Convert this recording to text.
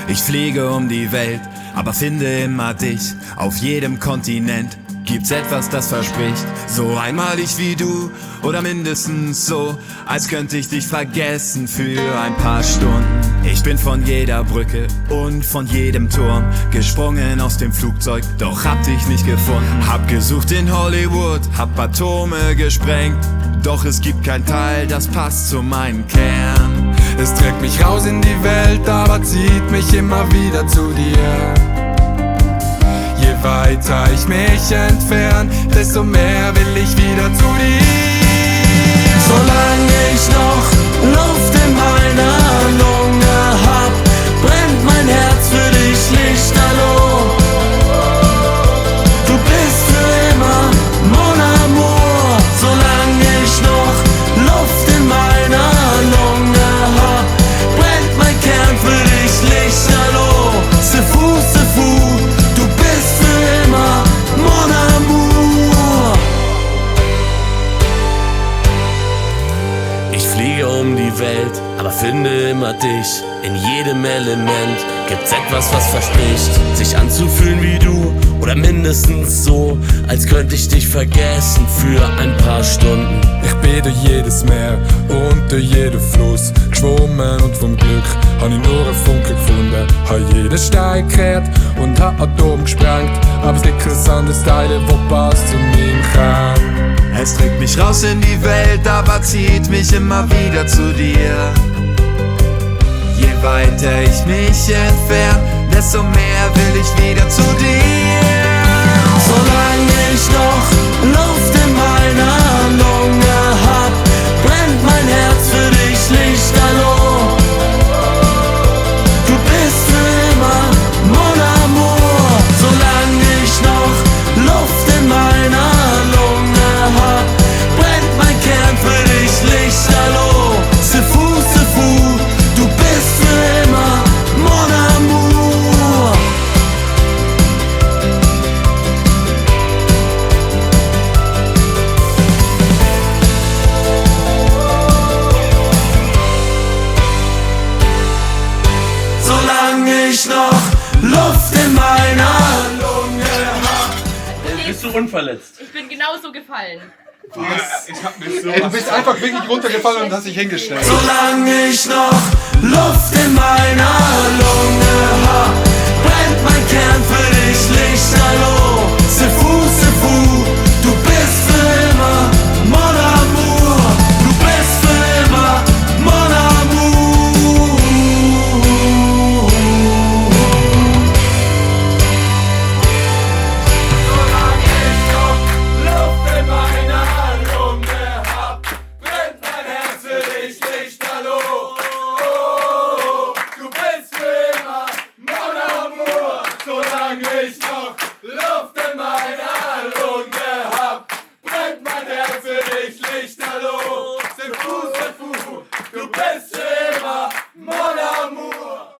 Ich fliege um die Welt, aber finde immer dich. Auf jedem Kontinent gibt's etwas, das verspricht, so einmalig wie du oder mindestens so, als könnte ich dich vergessen für ein paar Stunden. Ich bin von jeder Brücke und von jedem Turm gesprungen aus dem Flugzeug, doch hab dich nicht gefunden. Hab gesucht in Hollywood, hab Atome gesprengt, doch es gibt kein Teil, das passt zu meinem Kern. Es trägt mich raus in die Welt, aber zieht mich immer wieder zu dir. Je weiter ich mich entferne, desto mehr will ich wieder zu dir. Solange ich noch Luft in meiner Lunge hab, brennt mein Herz für dich lichterloh. Du bist für immer mon amour. Solange ich noch Luft in meiner Lunge hab, brennt mein Kern für dich lichterloh. C'est fou, du bist für immer mon amour. Ich fliege um die Welt, aber finde immer dich. In jedem Element gibt's etwas, was verspricht, sich anzufühlen wie du oder mindestens so, als könnte ich dich vergessen für ein paar Stunden. Ich bin durch jedes Meer und durch jeden Fluss geschwommen und vom Glück hab ich nur einen Funken gefunden. Hab jeden Stein gekehrt und hab Atom gesprengt, aber es gibt kein anderes Teil, wo passt zu meinem Kern. Es trägt mich raus in die Welt, aber zieht mich immer wieder zu dir. Je weiter ich mich entferne, desto mehr will ich wieder zu dir. Solange ich noch Luft in meiner Lunge hab, brennt mein Herz für dich lichterloh. Du bist für immer mon amour. Solange ich noch Luft in meiner Lunge hab, brennt mein Kern für dich lichterloh. C'est fou, du bist für immer mon amour. Solange ich noch Luft in meiner Lunge hab. Bist du unverletzt? Ich bin genauso gefallen. Du bist einfach wirklich runtergefallen und hast dich hingestellt. Solange ich noch Luft in meiner Lunge hab, brennt mein Kern für dich lichterloh.